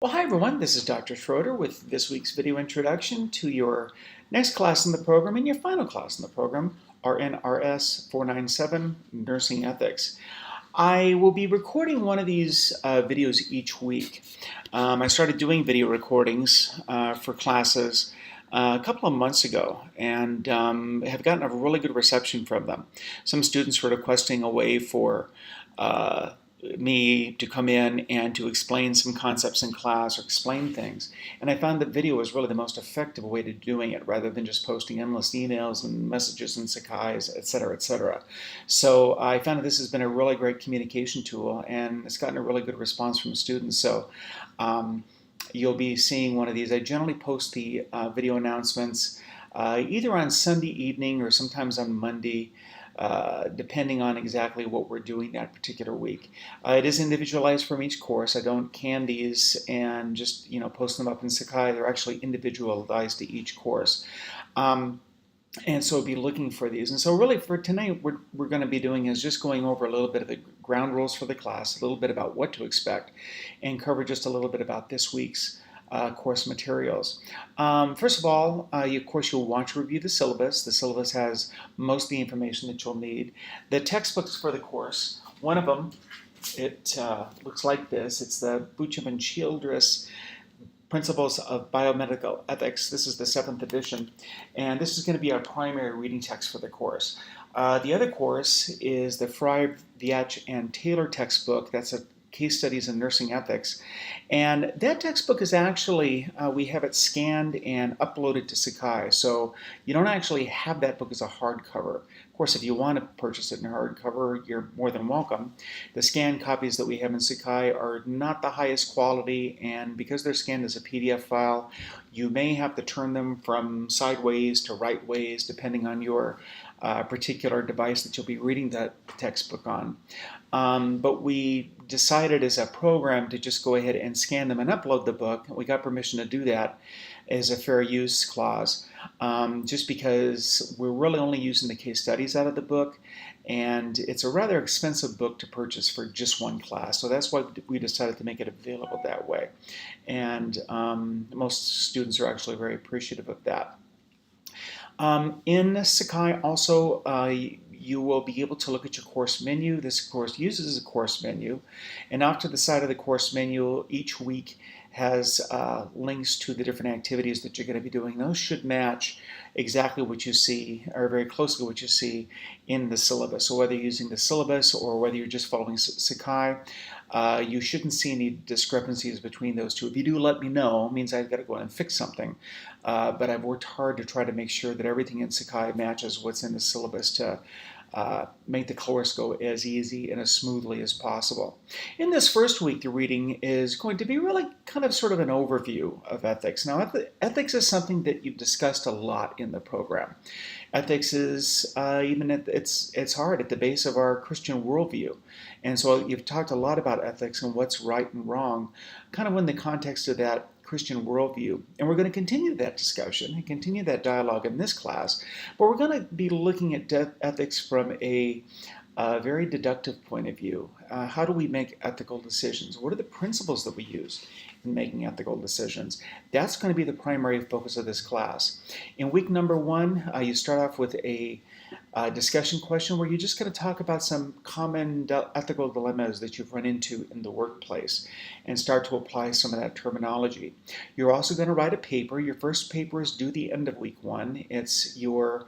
Well, hi everyone, this is Dr. Schroder with this week's video introduction to your next class in the program and your final class in the program, RNRS 497, Nursing Ethics. I will be recording one of these videos each week. I started doing video recordings for classes a couple of months ago and have gotten a really good reception from them. Some students were requesting a way for me to come in and to explain some concepts in class or explain things. And I found that video was really the most effective way to doing it rather than just posting endless emails and messages and Sakai's, etc., etc. So I found that this has been a really great communication tool and it's gotten a really good response from students. So you'll be seeing one of these. I generally post the video announcements either on Sunday evening or sometimes on Monday, depending on exactly what we're doing that particular week. It is individualized from each course. I don't can these and just post them up in Sakai. They're actually individualized to each course. And so be looking for these. And so really for tonight, what we're going to be doing is just going over a little bit of the ground rules for the class, a little bit about what to expect, and cover just a little bit about this week's course materials. First of all, of course, you'll want to review the syllabus. The syllabus has most of the information that you'll need. The textbooks for the course, one of them, it looks like this. It's the Bucham and Childress Principles of Biomedical Ethics. This is the 7th edition, and this is going to be our primary reading text for the course. The other course is the Fry, Viach, and Taylor textbook. That's a Case Studies in Nursing Ethics. And that textbook is actually, we have it scanned and uploaded to Sakai. So you don't actually have that book as a hardcover. Of course, if you want to purchase it in hardcover, you're more than welcome. The scanned copies that we have in Sakai are not the highest quality, and because they're scanned as a PDF file, you may have to turn them from sideways to right ways, depending on your particular device that you'll be reading that textbook on. But we decided as a program to just go ahead and scan them and upload the book. We got permission to do that as a fair use clause, just because we're really only using the case studies out of the book, and it's a rather expensive book to purchase for just one class. So that's why we decided to make it available that way. And most students are actually very appreciative of that. In Sakai also, you will be able to look at your course menu. This course uses a course menu, and off to the side of the course menu each week has links to the different activities that you're going to be doing. Those should match exactly what you see, or very closely what you see in the syllabus. So whether you're using the syllabus or whether you're just following Sakai, you shouldn't see any discrepancies between those two. If you do, let me know. It means I've got to go in and fix something. But I've worked hard to try to make sure that everything in Sakai matches what's in the syllabus to make the course go as easy and as smoothly as possible. In this first week, the reading is going to be really kind of sort of an overview of ethics. Now, ethics is something that you've discussed a lot in the program. Ethics is it's hard at the base of our Christian worldview. And so you've talked a lot about ethics and what's right and wrong, kind of in the context of that Christian worldview. And we're going to continue that discussion and continue that dialogue in this class, but we're going to be looking at ethics from a very deductive point of view. How do we make ethical decisions? What are the principles that we use in making ethical decisions? That's going to be the primary focus of this class. In week number 1, you start off with a discussion question where you're just going to talk about some common ethical dilemmas that you've run into in the workplace and start to apply some of that terminology. You're also going to write a paper. Your first paper is due the end of week 1. It's your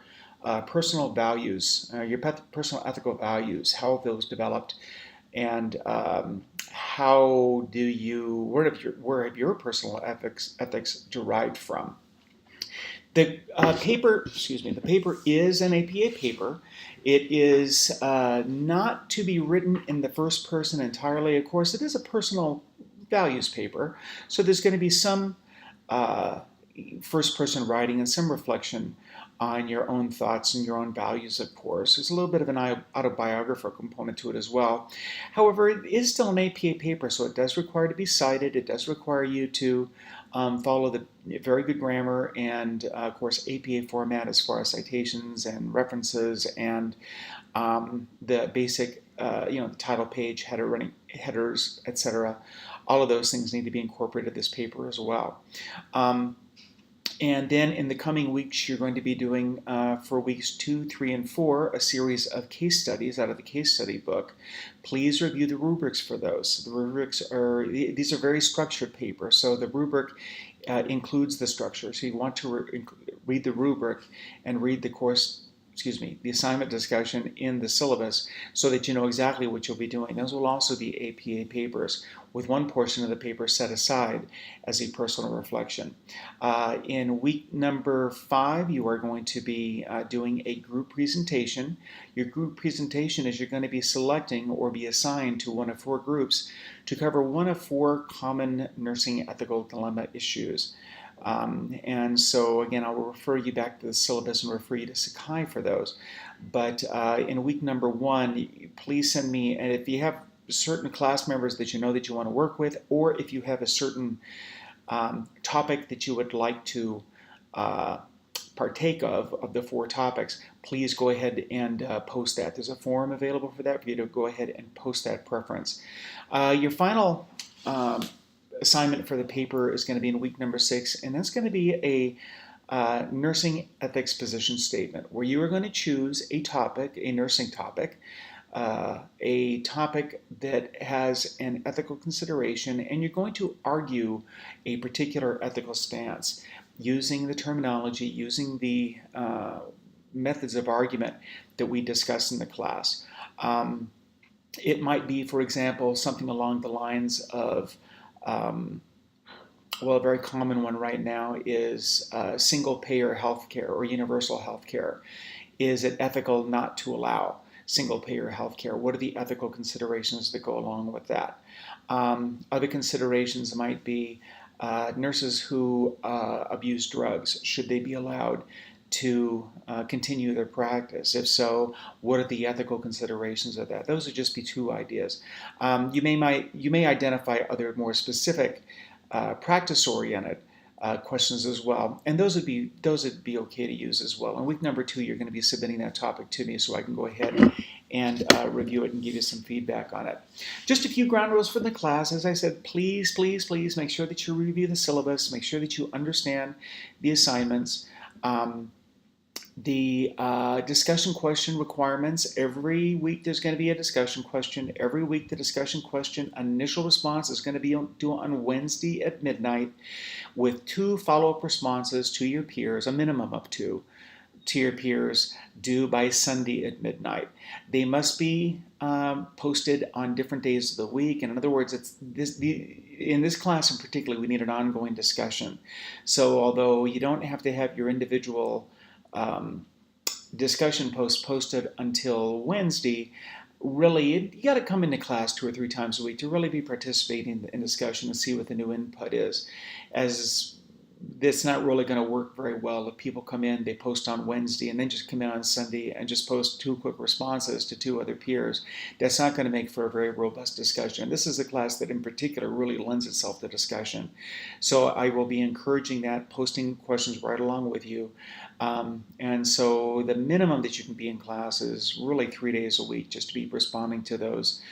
personal values, your personal ethical values, how have those developed, and where have your personal ethics derived from? The paper is an APA paper. It is not to be written in the first person entirely. Of course, it is a personal values paper, so there's going to be some first person writing and some reflection on your own thoughts and your own values, of course. There's a little bit of an autobiographical component to it as well. However, it is still an APA paper, so it does require to be cited. It does require you to follow the very good grammar and, of course, APA format as far as citations and references and the basic, the title page, headers, etc. All of those things need to be incorporated in this paper as well. And then in the coming weeks, you're going to be doing, for weeks 2, 3, and 4, a series of case studies out of the case study book. Please review the rubrics for those. The rubrics these are very structured papers, so the rubric includes the structure. So you want to read the rubric and read the assignment discussion in the syllabus so that you know exactly what you'll be doing. Those will also be APA papers, with one portion of the paper set aside as a personal reflection. In week number 5, you are going to be doing a group presentation. Your group presentation is you're going to be selecting or be assigned to one of 4 groups to cover one of 4 common nursing ethical dilemma issues. And so again, I will refer you back to the syllabus and refer you to Sakai for those. But in week number 1, please send me, and if you have certain class members that you know that you want to work with, or if you have a certain topic that you would like to partake of the 4 topics, please go ahead and post that. There's a forum available for that, for you to go ahead and post that preference. Your final assignment for the paper is going to be in week number 6, and that's going to be a nursing ethics position statement, where you are going to choose a topic, a nursing topic, a topic that has an ethical consideration, and you're going to argue a particular ethical stance using the terminology, using the methods of argument that we discuss in the class. It might be, for example, something along the lines of, well, a very common one right now is single-payer healthcare or universal healthcare. Is it ethical not to allow single-payer healthcare? What are the ethical considerations that go along with that? Other considerations might be nurses who abuse drugs. Should they be allowed to continue their practice? If so, what are the ethical considerations of that? Those would just be 2 ideas. You may identify other more specific practice-oriented questions as well, and those would be okay to use as well. In week number 2, you're going to be submitting that topic to me so I can go ahead and review it and give you some feedback on it. Just a few ground rules for the class. As I said, please make sure that you review the syllabus, make sure that you understand the assignments. The discussion question requirements, every week there's going to be a discussion question. Every week the discussion question initial response is going to be due on Wednesday at midnight, with 2 follow-up responses to your peers, a minimum of 2, to your peers, due by Sunday at midnight. They must be posted on different days of the week. And in other words, in this class in particular, we need an ongoing discussion. So although you don't have to have your individual discussion post posted until Wednesday, really you got to come into class 2 or 3 times a week to really be participating in discussion and see what the new input is, as it's not really going to work very well if people come in, they post on Wednesday, and then just come in on Sunday and just post 2 quick responses to 2 other peers. That's not going to make for a very robust discussion. This is a class that in particular really lends itself to discussion. So I will be encouraging that, posting questions right along with you. And so the minimum that you can be in class is really 3 days a week, just to be responding to those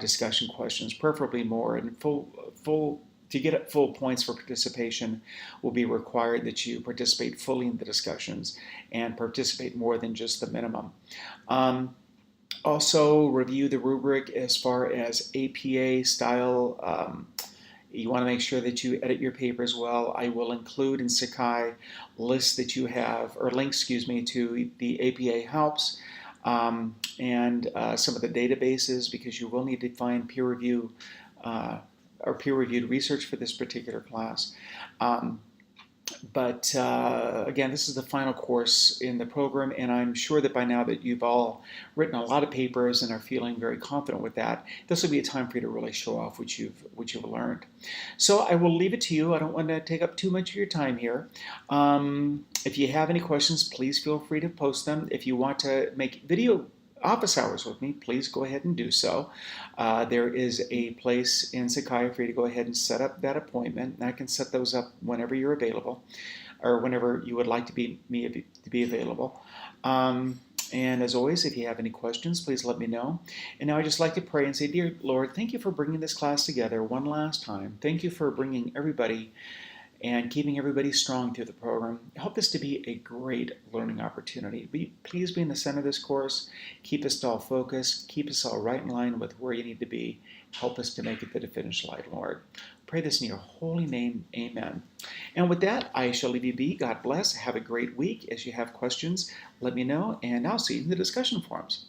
discussion questions, preferably more. And to get full points for participation will be required that you participate fully in the discussions and participate more than just the minimum. Also, review the rubric as far as APA style. You want to make sure that you edit your paper as well. I will include in Sakai lists that you have, or links, to the APA helps and some of the databases, because you will need to find peer-reviewed research for this particular class. But again, this is the final course in the program, and I'm sure that by now that you've all written a lot of papers and are feeling very confident with that, this will be a time for you to really show off what you've learned. So I will leave it to you. I don't want to take up too much of your time here. If you have any questions, please feel free to post them. If you want to make video office hours with me, please go ahead and do so. There is a place in Sakai for you to go ahead and set up that appointment, and I can set those up whenever you're available, or whenever you would like to be available. And as always, if you have any questions, please let me know. And now I'd just like to pray and say, Dear Lord, thank you for bringing this class together one last time. Thank you for bringing everybody and keeping everybody strong through the program. Help this to be a great learning opportunity. Please be in the center of this course. Keep us all focused. Keep us all right in line with where you need to be. Help us to make it to the finish line, Lord. Pray this in your holy name. Amen. And with that, I shall leave you be. God bless. Have a great week. As you have questions, let me know, and I'll see you in the discussion forums.